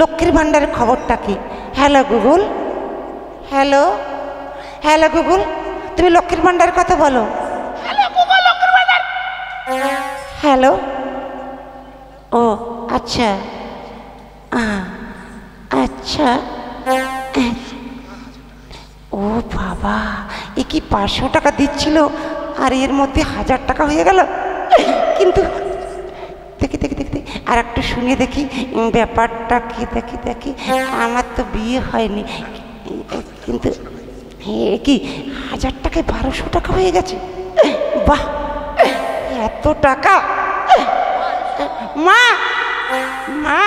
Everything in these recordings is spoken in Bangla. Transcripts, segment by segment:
লক্ষ্মীর ভাণ্ডারের খবরটা কি? Hello Google, hello hello Google, তুমি লক্ষ্মীর ভাণ্ডারের কথা বলো। হ্যালো, ও আচ্ছা আচ্ছা, ও বাবা, এ কি 500 টাকা দিচ্ছিল আর এর মধ্যে 1000 টাকা হয়ে গেল। কিন্তু দেখি দেখি দেখি আর একটু শুনিয়ে দেখি ব্যাপারটা কি। দেখি দেখি, আমার তো বিয়ে হয়নি, কিন্তু কি 1000 টাকায় 1200 টাকা হয়ে গেছে। বাহ, এত টাকা! মা মা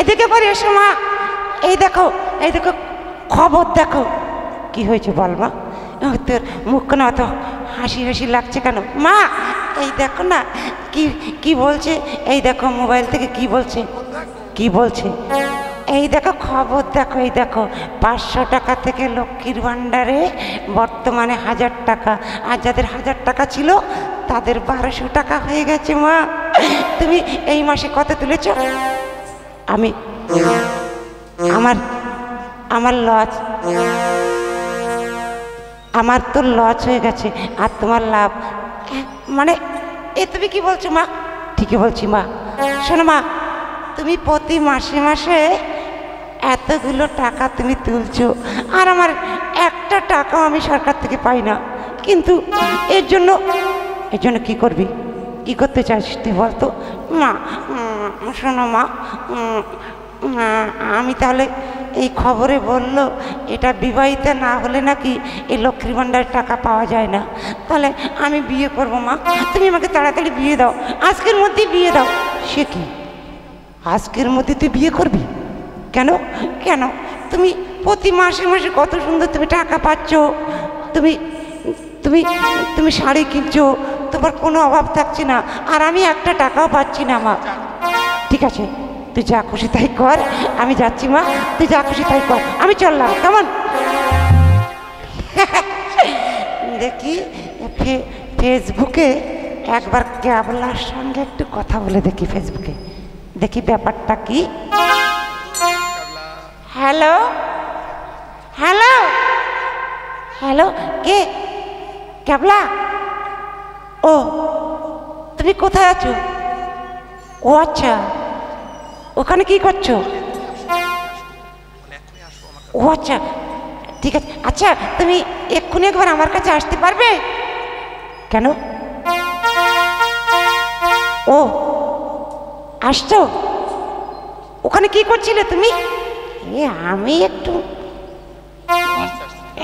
এদিকে করে এসো মা, এই দেখো এই দেখো খবর দেখো। কি হয়েছে বল মা, তোর মুখ কেন অত হাসি হাসি লাগছে কেন? মা এই দেখো না কি কি বলছে, এই দেখো মোবাইল থেকে কি বলছে, কি বলছে, এই দেখো খবর দেখো, এই দেখো 500 টাকা থেকে লক্ষ্মীর ভাণ্ডারে বর্তমানে 1000 টাকা, আর যাদের 1000 টাকা ছিল তাদের 1200 টাকা হয়ে গেছে। মা তুমি এই মাসে কত তুলেছ? আমি আমার আমার লস, আমার তো লস হয়ে গেছে আর তোমার লাভ। মানে এ তুমি কি বলছো মা? ঠিকই বলছি মা। শোনো মা, তুমি প্রতি মাসে মাসে এতগুলো টাকা তুমি তুলছো আর আমার একটা টাকাও আমি সরকার থেকে পাই না, কিন্তু এর জন্য কি করবি, কি করতে চাস তুই বলতো? মা শোনো মা, আমি তাহলে এই খবরে বললো এটা বিবাহিতা না হলে নাকি এই লক্ষ্মীর ভাণ্ডারের টাকা পাওয়া যায় না, তাহলে আমি বিয়ে করবো। মা তুমি আমাকে তাড়াতাড়ি বিয়ে দাও, আজকের মধ্যেই বিয়ে দাও। সে কি আজকের মধ্যে তুই বিয়ে করবি? কেন কেন? তুমি প্রতি মাসে মাসে কত সুন্দর তুমি টাকা পাচ্ছ, তুমি তুমি তুমি শাড়ি কিনছো, তোমার কোনো অভাব থাকছে না, আর আমি একটা টাকাও পাচ্ছি না। মা ঠিক আছে, তুই যা খুশি তাই কর, আমি যাচ্ছি মা, তুই যা খুশি তাই কর, আমি চললাম। কেমন? দেখি ফেসবুকে একবার ক্যাবলার সঙ্গে একটু কথা বলে দেখি, ফেসবুকে দেখি ব্যাপারটা কি। হ্যালো হ্যালো হ্যালো, কে? ক্যাবলা? ও তুমি কোথায় আছো? ও আচ্ছা, ওখানে কি করছো? ও আচ্ছা ঠিক আছে। আচ্ছা তুমি এক্ষুনি একবার আমার কাছে আসতে পারবে? কেন? ও আসছো, ওখানে কি করছিলে তুমি? আমি একটু,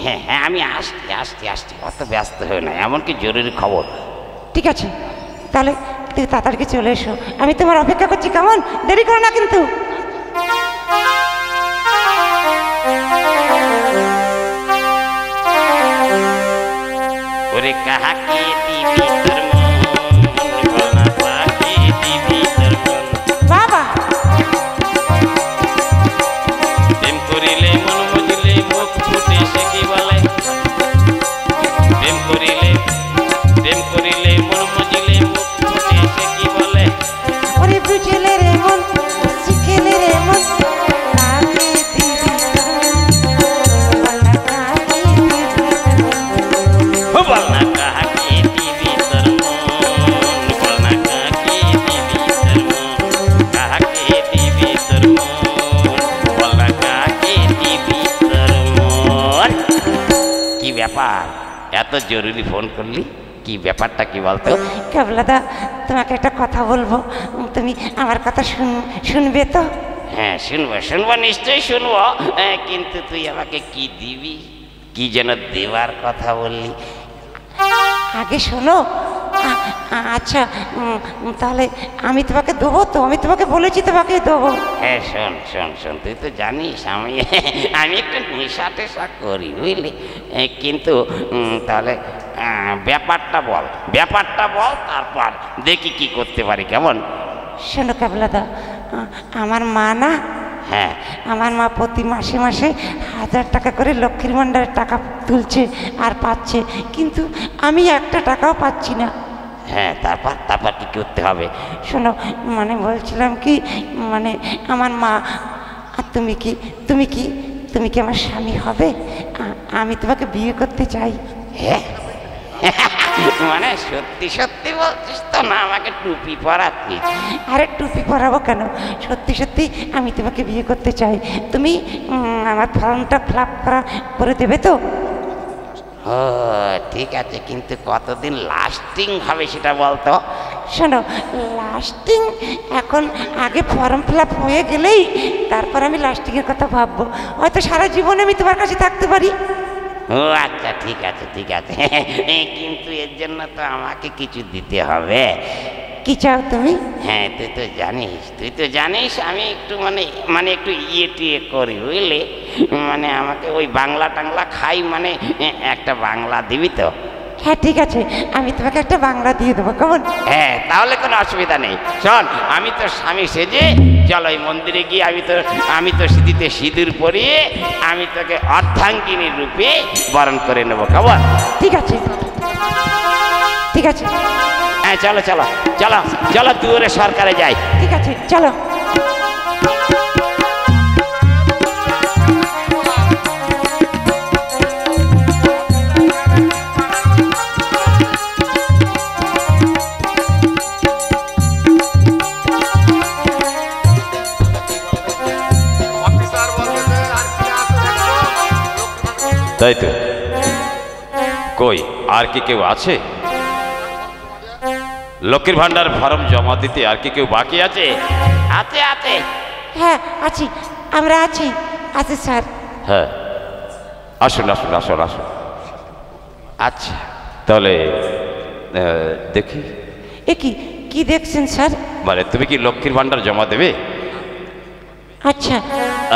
হ্যাঁ হ্যাঁ আমি আসছি আসছি আসছি, অত ব্যস্ত হয়ে না, এমনকি জরুরি খবর। ঠিক আছে তাহলে তুই তাড়াতাড়ি চলে এসো, আমি তোমার অপেক্ষা করছি। কেমন? দেরি করো না কিন্তু। ওরে কাহাকে দিবি তোর মন, বল না কাহাকে দিবি তোর মন। বাবা প্রেম করিলে মন বুঝলে মুখ ফুটে সে কি বলে, প্রেম করিলে মন বুঝলে মুখ ফুটে সে কি বলে। ওরে বুঝলে রে মন, শিখলে রে মন, কাকে দিবি বল না কাকে দিবি, বল না কাহাকে দিবি তোর মন, বল না কাহাকে দিবি তোর মন, কাহাকে দিবি তোর মন, বল না কাহাকে দিবি তোর মন। কি ব্যাপার, এত জরুরি ফোন করলি, কি ব্যাপারটা কি বলতো? ক্যাবলাদা তোমাকে একটা কথা বলবো, তুমি আমার কথা শুনবে তো? হ্যাঁ শুনবো শুনবো, নিশ্চয়ই শুনবো, কিন্তু তুই আমাকে কি দিবি, কি যেন দেবার কথা বললি? আগে শোনো। আচ্ছা তাহলে আমি তোমাকে দেবো তো, আমি তোমাকে বলেছি তোমাকে দেবো। হ্যাঁ শোন শোন শোন, তুই তো জানিস আমি আমি একটু নেশা টেশা করি বুঝলি, কিন্তু তাহলে ব্যাপারটা বল, ব্যাপারটা বল, তারপর দেখি কি করতে পারি। কেমন? শোনো ক্যাবলাদা, আমার মা না, হ্যাঁ আমার মা প্রতি মাসে মাসে 1000 টাকা করে লক্ষ্মীর ভাণ্ডারের টাকা তুলছে আর পাচ্ছে, কিন্তু আমি একটা টাকাও পাচ্ছি না। হ্যাঁ, তারপর তারপর কি করতে হবে? শোনো, মানে বলছিলাম কি, মানে আমার মা আর তুমি কি তুমি কি আমার স্বামী হবে? আমি তোমাকে বিয়ে করতে চাই। হ্যাঁ, মানে সত্যি সত্যি বলছিস তো, না আমাকে টুপি পরাচ্ছিস? আরে টুপি পরাবো কেন, সত্যি সত্যি আমি তোমাকে বিয়ে করতে চাই। তুমি আমার ফর্মটা ফিল করে দেবে তো? ও ঠিক আছে, কিন্তু কতদিন লাস্টিং হবে সেটা বলতো। শোনো, লাস্টিং এখন আগে ফর্ম ফিল হয়ে গেলেই তারপর আমি লাস্টিংয়ের কথা ভাববো। হয়তো সারা জীবন আমি তোমার কাছে থাকতে পারি। ও আচ্ছা, ঠিক আছে ঠিক আছে, কিন্তু এর জন্য তো আমাকে কিছু দিতে হবে। কি চাও তুমি? হ্যাঁ, তুই তো জানিস আমি একটু মানে একটু টিয়ে করি, বুঝলি? মানে আমাকে ওই বাংলা টাংলা খাই, মানে একটা বাংলা দিবি তো? হ্যাঁ ঠিক আছে, আমি তোমাকে একটা বাংলা দিয়ে দেবো, কেমন? হ্যাঁ, তাহলে কোনো অসুবিধা নেই। শোন, আমি তো স্বামী সেজে চল ওই মন্দিরে গিয়ে আমি তো স্মৃতিতে সিঁদুর পরিয়ে আমি তোকে অর্ধাঙ্গিনী রূপে বরণ করে নেবো, কেমন? ঠিক আছে ঠিক আছে। হ্যাঁ, চলো চলো চলো চলো, দূরে সরকারে যাই। ঠিক আছে, চলো। তাই তো, কই আর কি কেউ আছে? লক্ষ্মীর ভান্ডার ফর্ম জমা দিতে আর কি কেউ বাকি আছে? আছে আছে। হ্যাঁ আছি, আমরা আছি স্যার। হ্যাঁ, আসুন আসুন আসুন আসুন। আচ্ছা, তাহলে দেখি। এ কি দেখছেন স্যার? মানে তুমি কি লক্ষ্মীর ভান্ডার জমা দেবে? আচ্ছা।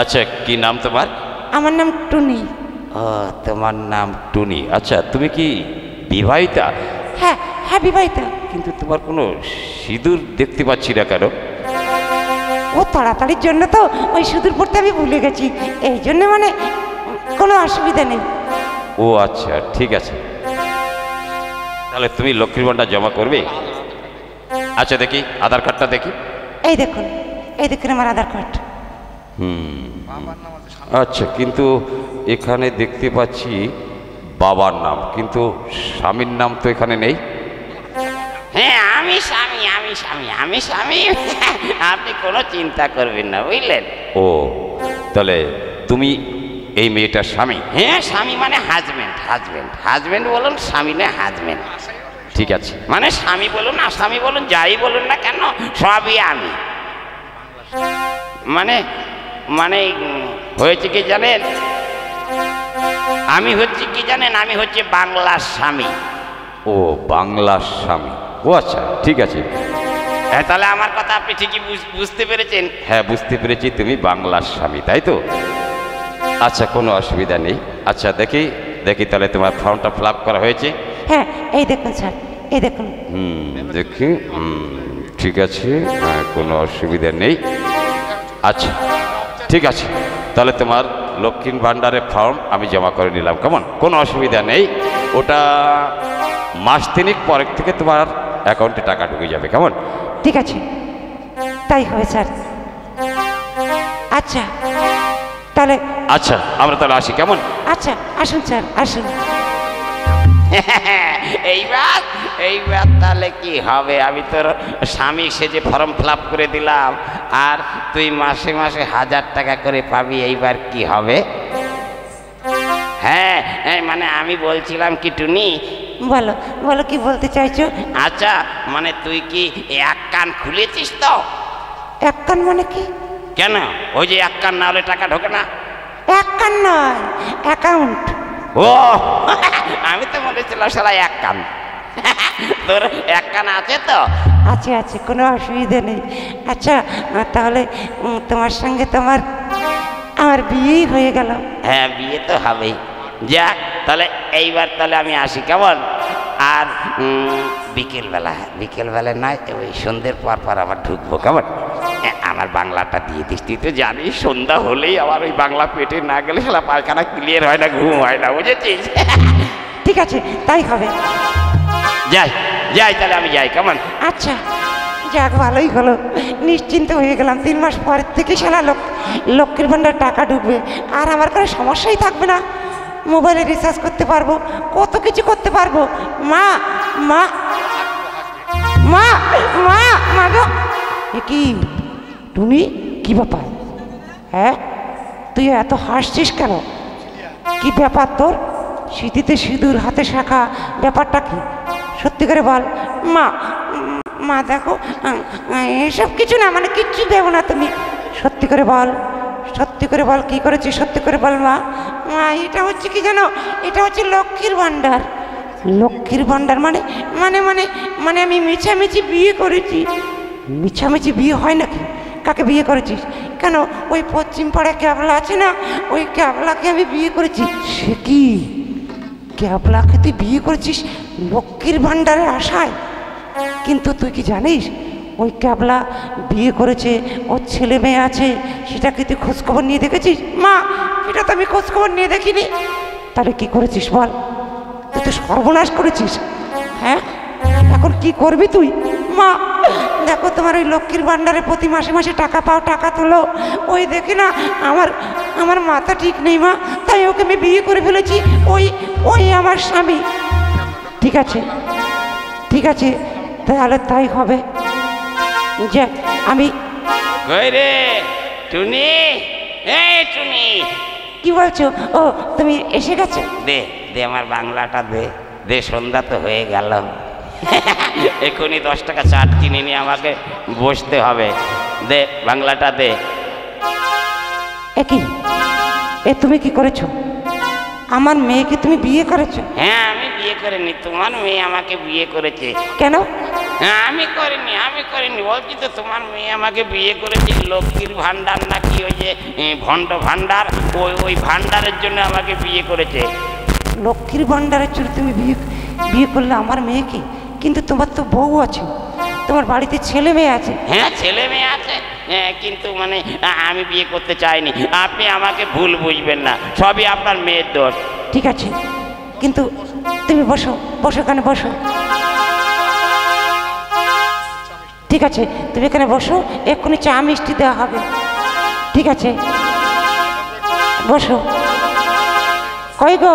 আচ্ছা, কি নাম তোমার? আমার নাম টুনি। ও, তোমার নাম টুনি। আচ্ছা, তুমি কি বিবাহিতা? হ্যাঁ হ্যাঁ, বিবাহিতা। কিন্তু তোমার কোনো সিঁদুর দেখতে পাচ্ছি না কেন? ও তাড়াতাড়ির জন্য তো ওই সিঁদুর পড়তে আমি ভুলে গেছি, এই জন্য মানে কোনো অসুবিধা নেই। ও আচ্ছা, ঠিক আছে। তাহলে তুমি লক্ষ্মীর ভান্ডার জমা করবে? আচ্ছা, দেখি আধার কার্ডটা দেখি। এই দেখুন আমার আধার কার্ড। আচ্ছা, কিন্তু এখানে দেখতে পাচ্ছি বাবার নাম, কিন্তু স্বামীর নাম তো এখানে নেই। হ্যাঁ, আমি স্বামী। আপনি কোনো চিন্তা করবেন না, বুঝলেন? ও, তাহলে তুমি এই মেয়েটার স্বামী? হ্যাঁ, স্বামী মানে হাজবেন্ড বলুন, স্বামী না হাজবেন্ড। ঠিক আছে, মানে স্বামী বলুন আসামি বলুন, যাই বলুন না কেন, সবই আমি। মানে হয়েছে কি জানেন, আমি হচ্ছে বাংলার স্বামী। ও, বাংলার স্বামী। ও আচ্ছা, ঠিক আছে। হ্যাঁ, তাহলে আমার কথা আপনি ঠিকই বুঝতে পেরেছেন। হ্যাঁ, বুঝতে পেরেছি তুমি বাংলার স্বামী, তাই তো? আচ্ছা, কোনো অসুবিধা নেই। আচ্ছা, দেখি তাহলে তোমার ফর্মটা ফিল করা হয়েছে? হ্যাঁ, এই দেখুন স্যার, এই দেখুন। দেখি। ঠিক আছে, হ্যাঁ, কোনো অসুবিধা নেই। আচ্ছা, ঠিক আছে, তাহলে তোমার লক্ষ্মীর ভান্ডারের ফর্ম আমি জমা করে নিলাম, কেমন? কোনো অসুবিধা নেই। ওটা মাস তিনেক পরের থেকে তোমার অ্যাকাউন্টে টাকা ঢুকে যাবে, কেমন? ঠিক আছে, তাই হবে স্যার। আচ্ছা তাহলে। আচ্ছা, আমরা তাহলে আসি, কেমন? আচ্ছা, আসুন স্যার, আসুন। এইবার তাহলে কি হবে? আমি তোর স্বামী সেজে ফর্ম ফিল করে দিলাম, আর তুই মাসে মাসে 1000 টাকা করে পাবি। এইবার কি হবে? হ্যাঁ, মানে আমি বলছিলাম কি টুনি, বলো বলো, কি বলতে চাইছো? আচ্ছা, মানে তুই কি এক কান খুলেছিস তো? এক কান মানে কি? কেন, ওই যে এক কান না হলে টাকা ঢোকে না। এক কান নয়, অ্যাকাউন্ট। ও, আমি তো মনে ছিল সারা এক কান। তোর এক কান আছে তো? আছে, কোনো অসুবিধা নেই। আচ্ছা, তাহলে তোমার সঙ্গে আমার বিয়েই হয়ে গেল। হ্যাঁ, বিয়ে তো হবেই। যাক, তাহলে এইবার তাহলে আমি আসি, কেমন? আর বিকেলবেলা নয়, ওই সন্ধ্যের পর আবার ঢুকবো, কেমন? আমার বাংলাটা দিয়ে দিস। তুই তো জানিস সন্ধ্যা হলেই আবার ওই বাংলা পেটে না গেলে সারা পায়খানা ক্লিয়ার হয় না, ঘুম হয় না, বুঝেছিস? ঠিক আছে, তাই হবে। যাই। যাই তাহলে আমি যাই, কেমন? আচ্ছা যাক ভালোই হলো, নিশ্চিন্ত হয়ে গেলাম। 3 মাস পরের থেকে শালা লক্ষ্মীর ভাণ্ডার টাকা ঢুকবে, আর আমার কোনো সমস্যাই থাকবে না। মোবাইলে রিচার্জ করতে পারবো, কত কিছু করতে পারবো। মা মা মা মা মা গো, এ কি টুনি, কি ব্যাপার? হ্যাঁ তুই এত হাসছিস কেন? কি ব্যাপার তোর? স্মৃতিতে সিঁদুর, হাতে শাখা, ব্যাপারটা কি? সত্যি করে বল। মা মা দেখো, এসব কিছু না, মানে কিচ্ছু দেবো না তুমি। সত্যি করে বল, সত্যি করে বল কি করেছিস, সত্যি করে বল। মা মা এটা হচ্ছে কি জানো, এটা হচ্ছে লক্ষ্মীর ভাণ্ডার। লক্ষ্মীর ভাণ্ডার মানে মানে মানে মানে আমি মিছামিছি বিয়ে করেছি। মিছামিছি বিয়ে হয় নাকি? কাকে বিয়ে করেছিস? কেন ওই পশ্চিম পাড়ায় ক্যাবলা আছে না, ওই ক্যাবলাকে আমি বিয়ে করেছি। সে কি, ক্যাবলাকে তুই বিয়ে করেছিস লক্ষ্মীর ভাণ্ডারে আশায়? কিন্তু তুই কি জানিস ওই ক্যাবলা বিয়ে করেছে, ওর ছেলে মেয়ে আছে, সেটা কি তুই খোঁজখবর নিয়ে দেখেছিস? মা সেটা তো আমি খোঁজখবর নিয়ে দেখিনি। তাহলে কি করেছিস বল? তুই তো সর্বনাশ করেছিস। হ্যাঁ এখন কি করবি তুই? মা দেখো তোমার ওই লক্ষ্মীর ভাণ্ডারে প্রতি মাসে মাসে টাকা পাও, টাকা তোলো, ওই দেখে না আমার মাথা ঠিক নেই মা, তাই ওকে আমি বিয়ে করে ফেলেছি। ওই আমার স্বামী। ঠিক আছে ঠিক আছে, তাহলে তাই হবে। যে আমি কই রে টুনি, এই টুনি, কি বলছো? ও তুমি এসে গেছো? দে দে আমার বাংলাটা দে, দে সন্ধ্যা তো হয়ে গেল। এখনই 10 টাকা চাট কিনে নিয়ে আমাকে বসতে হবে। দে বাংলাটা দে। কি এ তুমি কি করেছো? আমার মেয়েকে তুমি বিয়ে করেছো? হ্যাঁ আমি বিয়ে করিনি, তোমার মেয়ে আমাকে বিয়ে করেছে। কেন? হ্যাঁ আমি করিনি বলছি তো, তোমার মেয়ে আমাকে বিয়ে করেছে। লক্ষ্মীর ভাণ্ডার নাকি ওই যে ভণ্ড ভাণ্ডার, ওই ভাণ্ডারের জন্য আমাকে বিয়ে করেছে। লক্ষ্মীর ভাণ্ডারের জন্য তুমি বিয়ে করলে আমার মেয়েকে? কিন্তু তোমার তো বউ আছে, তোমার বাড়িতে ছেলে মেয়ে আছে। হ্যাঁ ছেলে মেয়ে আছে, হ্যাঁ কিন্তু মানে আমি বিয়ে করতে চাইনি। আপনি আমাকে ভুল বুঝবেন না, সবই আপনার মেয়ের দোষ। ঠিক আছে কিন্তু তুমি বসো, বসো এখানে বসো। ঠিক আছে তুমি এখানে বসো, এক্ষুনি চা মিষ্টি দেওয়া হবে। ঠিক আছে বসো। কই গো,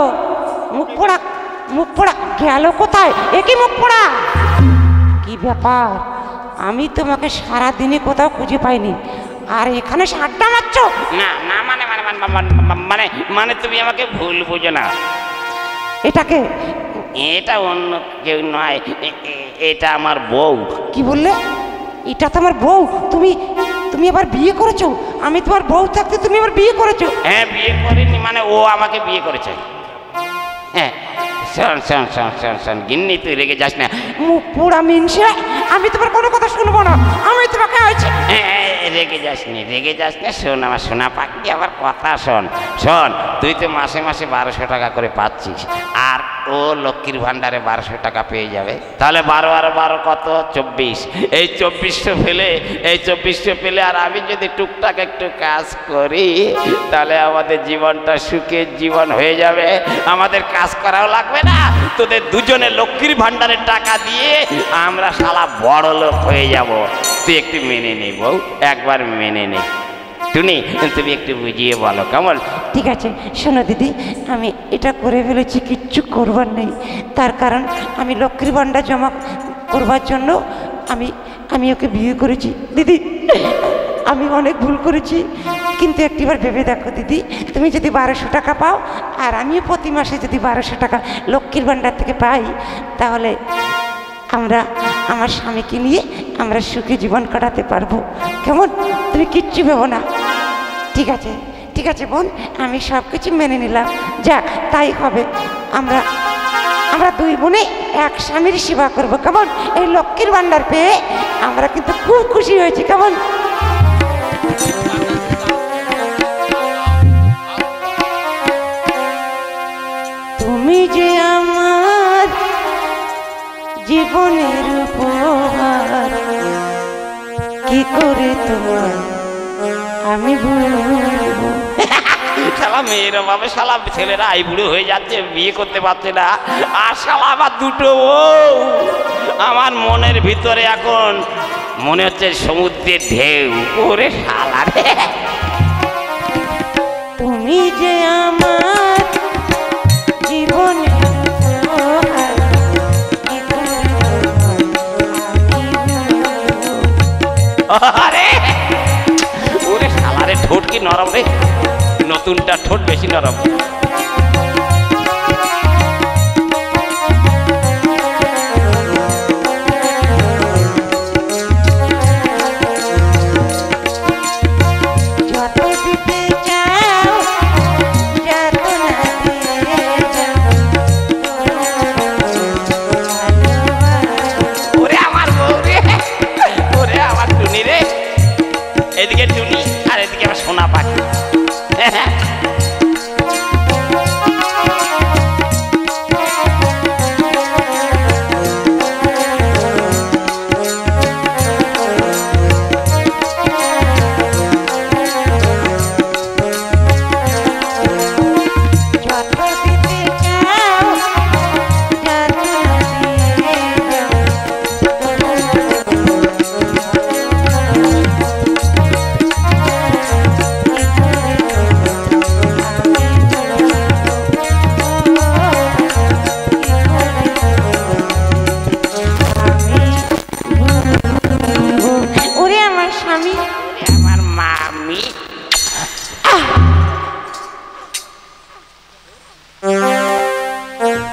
মুখ পোড়া গেল কোথায়? একই মুখ পোড়া, কি ব্যাপার? আমি তোমাকে সারাদিনে কোথাও খুঁজে পাইনি, আর এখানে আড্ডা মারছো? না না মানে মানে মানে মানে তুমি আমাকে ভুল বুঝো না। এটাকে? এটা অন্য কেউ নয়, এটা আমার বউ। কি বললে? এটা তো আমার বউ। তুমি আবার বিয়ে করেছো? আমি তোমার বউ থাকতে তুমি আবার বিয়ে করেছো? হ্যাঁ বিয়ে করিনি, মানে ও আমাকে বিয়ে করেছে। হ্যাঁ শোন শোন শোন শোন শোন গিন্নি, তুই রেগে যাস না। মুখ পোড়া মিনসে, আমি তোমার কোনো কথা শুনবো না। আমি তোমাকে আইছি। রেগে যাস না, শোন আমার সোনা পাখি, আবার কথা শোন। তুই তো মাসে মাসে 1200 টাকা করে পাচ্ছিস, আর ও লক্ষ্মীর ভাণ্ডারে 1200 টাকা পেয়ে যাবে। তাহলে 12 আর 12 কত? 24। এই 2400 পেলে আর আমি যদি টুকটাক একটু কাজ করি, তাহলে আমাদের জীবনটা সুখের জীবন হয়ে যাবে। আমাদের কাজ করাও লাগবে না, তোদের দুজনে লক্ষ্মীর ভাণ্ডারের টাকা দিয়ে আমরা শালা বড় লোক হয়ে যাব। তুই একটু মেনে নে বউ, একবার মেনে নে। টুনি তুমি একটু বুঝিয়ে বলো কেমন? ঠিক আছে শোনো দিদি, আমি এটা করে ফেলেছি, কিচ্ছু করবার নেই। তার কারণ আমি লক্ষ্মীর ভাণ্ডার জমা করবার জন্য আমি ওকে বিয়ে করেছি। দিদি আমি অনেক ভুল করেছি, কিন্তু একটিবার ভেবে দেখো দিদি, তুমি যদি 1200 টাকা পাও, আর আমিও প্রতি মাসে যদি 1200 টাকা লক্ষ্মীর ভাণ্ডার থেকে পাই, তাহলে আমরা আমার স্বামীকে নিয়ে আমরা সুখী জীবন কাটাতে পারবো। কেমন? তুমি কিচ্ছু ভেবো না। ঠিক আছে বোন, আমি সব কিছু মেনে নিলাম। যাক তাই হবে। আমরা দুই বোনে এক স্বামীর সেবা করবো। কেমন? এই লক্ষ্মীর ভাণ্ডার পেয়ে আমরা কিন্তু খুব খুশি হয়েছি। কেমন? তুমি যে আমার জীবনের উপহার, কি করে তোমার আমি বলবো। শালা মেয়েরা ভাবে শালা ছেলেরা আই বুড়ো হয়ে যাচ্ছে, বিয়ে করতে পারছে না, আর শালা আবার দুটো বউ। আমার মনের ভিতরে এখন মনে হচ্ছে সমুদ্রের ঢেউ। ওরে শালা রে, তুমি যে আমার জীবনে আরে ওরে শালা রে, ঠোঁট কি নরম রে, নতুনটা ঠোঁট বেশি নরম। যত দিতে চাও যত না দিয়ে যাও ওরে আমার বউ রে, ওরে আমার টুনি রে, এদিকে টুনি আর এদিকে আমার সোনা পাখি। যত দিতে চাও যত না দিয়ে যাও ওরে আমার স্বামী